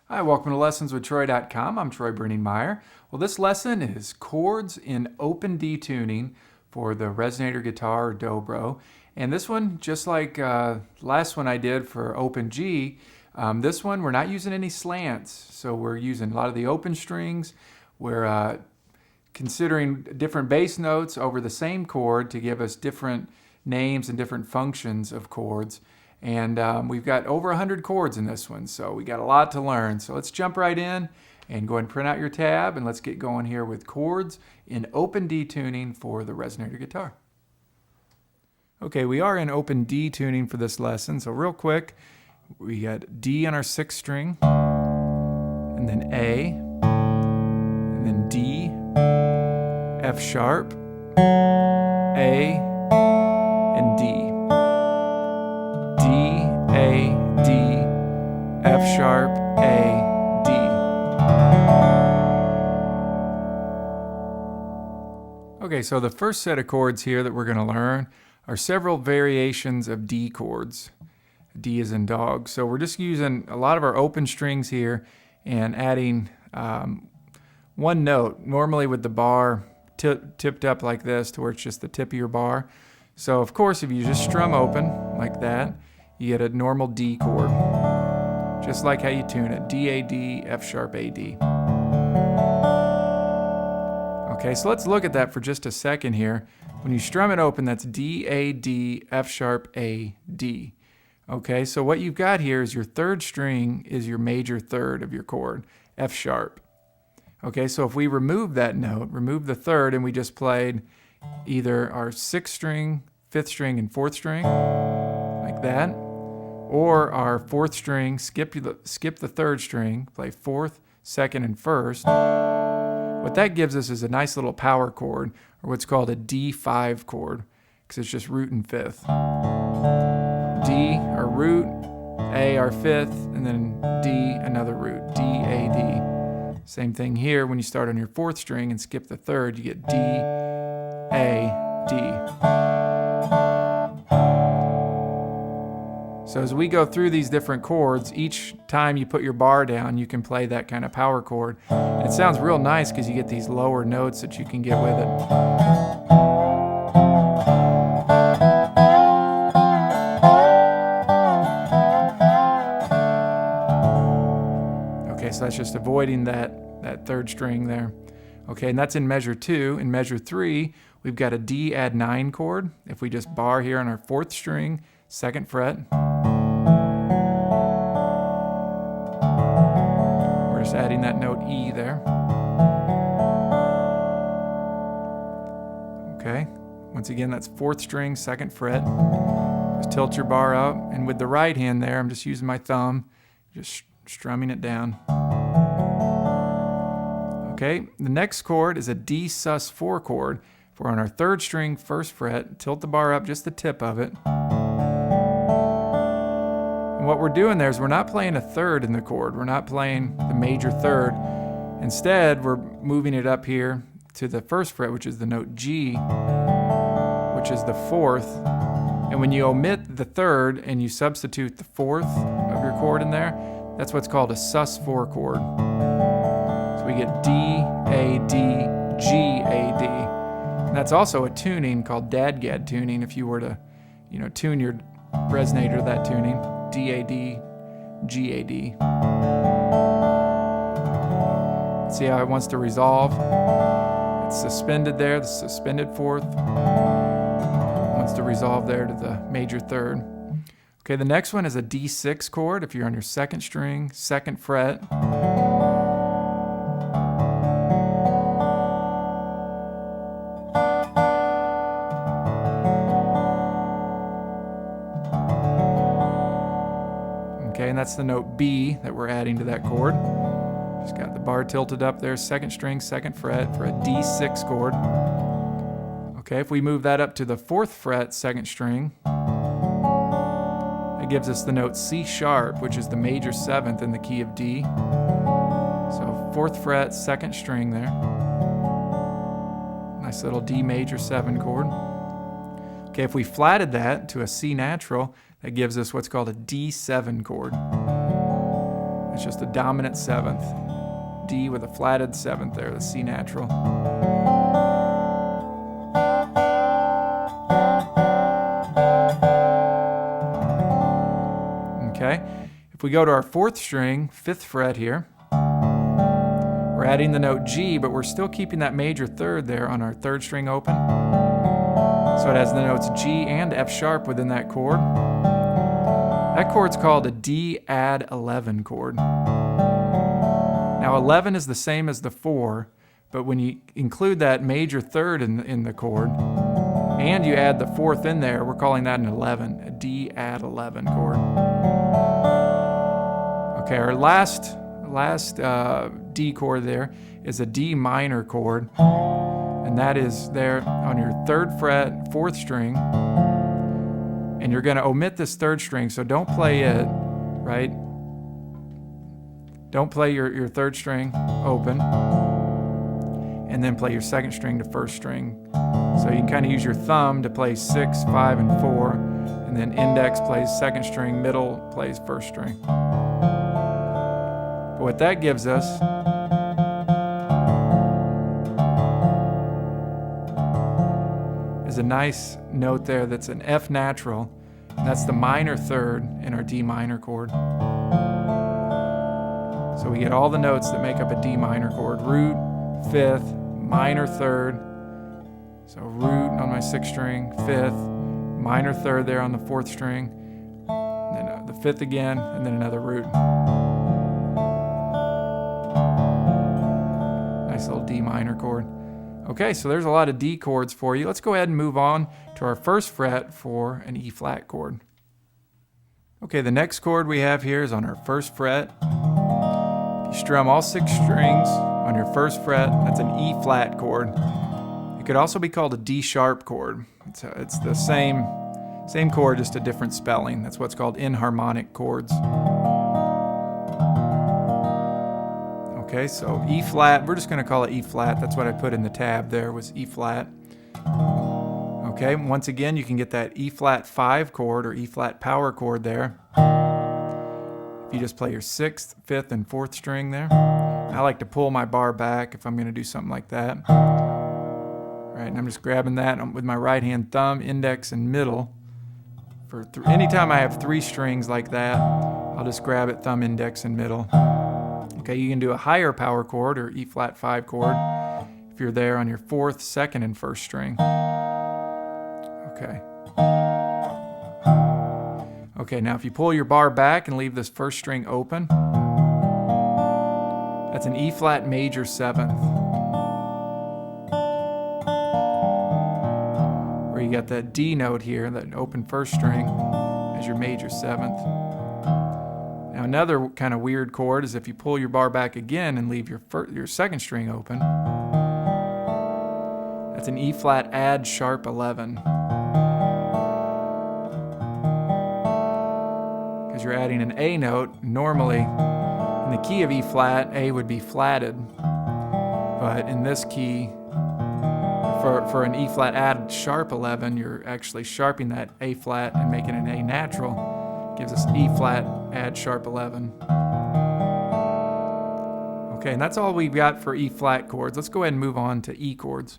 Hi, welcome to Lessons with Troy.com. I'm Troy Brenningmeyer. Well, this lesson is chords in open D tuning for the resonator guitar or Dobro. And this one, just like last one I did for open G, this one we're not using any slants. So we're using a lot of the open strings. We're considering different bass notes over the same chord to give us different names and different functions of chords. And we've got over 100 chords in this one, so we got a lot to learn. So let's jump right in and go ahead and print out your tab, and let's get going here with chords in open D tuning for the resonator guitar. Okay, we are in open D tuning for this lesson, so real quick, we got D on our 6th string, and then A, and then D, F sharp, A, and D. A, D, F sharp, A, D. Okay, so the first set of chords here that we're going to learn are several variations of D chords. D is in dog. So we're just using a lot of our open strings here and adding one note, normally with the bar tipped up like this to where it's just the tip of your bar. So of course, if you just strum open like that, you get a normal D chord, just like how you tune it, D, A, D, F sharp, A, D. Okay, so let's look at that for just a second here. When you strum it open, that's D, A, D, F sharp, A, D. Okay, so what you've got here is your 3rd string is your major 3rd of your chord, F sharp. Okay, so if we remove that note, remove the 3rd, and we just played either our 6th string, 5th string, and 4th string, like that, or our 4th string, skip the 3rd string, play 4th, 2nd, and 1st. What that gives us is a nice little power chord, or what's called a D5 chord, because it's just root and 5th. D, our root, A, our 5th, and then D, another root, D, A, D. Same thing here, when you start on your 4th string and skip the 3rd, you get D, A, D. So as we go through these different chords, each time you put your bar down, you can play that kind of power chord. And it sounds real nice because you get these lower notes that you can get with it. Okay, so that's just avoiding that 3rd string there. Okay, and that's in measure 2. In measure 3, we've got a D add 9 chord. If we just bar here on our 4th string, 2nd fret. We're just adding that note E there. Okay, once again, that's 4th string, 2nd fret. Just tilt your bar up, and with the right hand there, I'm just using my thumb, just strumming it down. Okay, the next chord is a D sus4 chord. If we're on our 3rd string, 1st fret, tilt the bar up, just the tip of it. And what we're doing there is we're not playing a 3rd in the chord. We're not playing the major 3rd. Instead, we're moving it up here to the 1st fret, which is the note G, which is the 4th. And when you omit the 3rd and you substitute the 4th of your chord in there, that's what's called a sus4 chord. So we get D, A, D, G, A, D. And that's also a tuning called dadgad tuning if you were to, tune your resonator to that tuning. D, A, D, G, A, D. See how it wants to resolve? It's suspended there, the suspended 4th. It wants to resolve there to the major 3rd. Okay, the next one is a D6 chord if you're on your 2nd string, 2nd fret. Okay, and that's the note B that we're adding to that chord. Just got the bar tilted up there, 2nd string, 2nd fret for a D6 chord. Okay, if we move that up to the 4th fret, 2nd string, it gives us the note C sharp, which is the major 7th in the key of D. So 4th fret, 2nd string there. Nice little D major 7 chord. Okay, if we flatted that to a C natural, that gives us what's called a D7 chord. It's just a dominant 7th. D with a flatted 7th there, the C natural. Okay, if we go to our 4th string, 5th fret here, we're adding the note G, but we're still keeping that major 3rd there on our 3rd string open. So it has the notes G and F sharp within that chord. That chord's called a D add 11 chord. Now 11 is the same as the 4, but when you include that major 3rd in the chord, and you add the 4th in there, we're calling that an 11, a D add 11 chord. Okay, our last D chord there is a D minor chord, and that is there on your 3rd fret, 4th string, and you're going to omit this 3rd string, so don't play it, right? Don't play your 3rd string open, and then play your 2nd string to 1st string. So you can kind of use your thumb to play 6, 5, and 4, and then index plays 2nd string, middle plays 1st string. But what that gives us is a nice note there that's an F natural. That's the minor 3rd in our D minor chord. So we get all the notes that make up a D minor chord. Root, 5th, minor 3rd. So root on my 6th string, 5th, minor 3rd there on the 4th string, and then the 5th again, and then another root. Nice little D minor chord. Okay, so there's a lot of D chords for you. Let's go ahead and move on to our 1st fret for an E flat chord. Okay, the next chord we have here is on our 1st fret. If you strum all 6 strings on your 1st fret, that's an E flat chord. It could also be called a D sharp chord. It's the same chord, just a different spelling. That's what's called inharmonic chords. Okay, so E flat, we're just going to call it E flat. That's what I put in the tab there, was E flat. Okay, once again, you can get that E flat 5 chord or E flat power chord there. If you just play your 6th, 5th, and 4th string there. I like to pull my bar back if I'm going to do something like that. All right, and I'm just grabbing that with my right hand thumb, index, and middle. Anytime I have 3 strings like that, I'll just grab it, thumb, index, and middle. Okay, you can do a higher power chord or E flat 5 chord if you're there on your 4th, 2nd, and 1st string. Okay. Okay, now if you pull your bar back and leave this 1st string open, that's an E flat major 7th. Where you got that D note here, that open 1st string, as your major 7th. Now another kind of weird chord is if you pull your bar back again and leave your 2nd string open. That's an E flat add sharp 11. Because you're adding an A note. Normally, in the key of E flat, A would be flatted. But in this key, for an E flat add sharp 11, you're actually sharping that A flat and making an A natural. Gives us E flat add sharp 11. Okay, and that's all we've got for E flat chords. Let's go ahead and move on to E chords.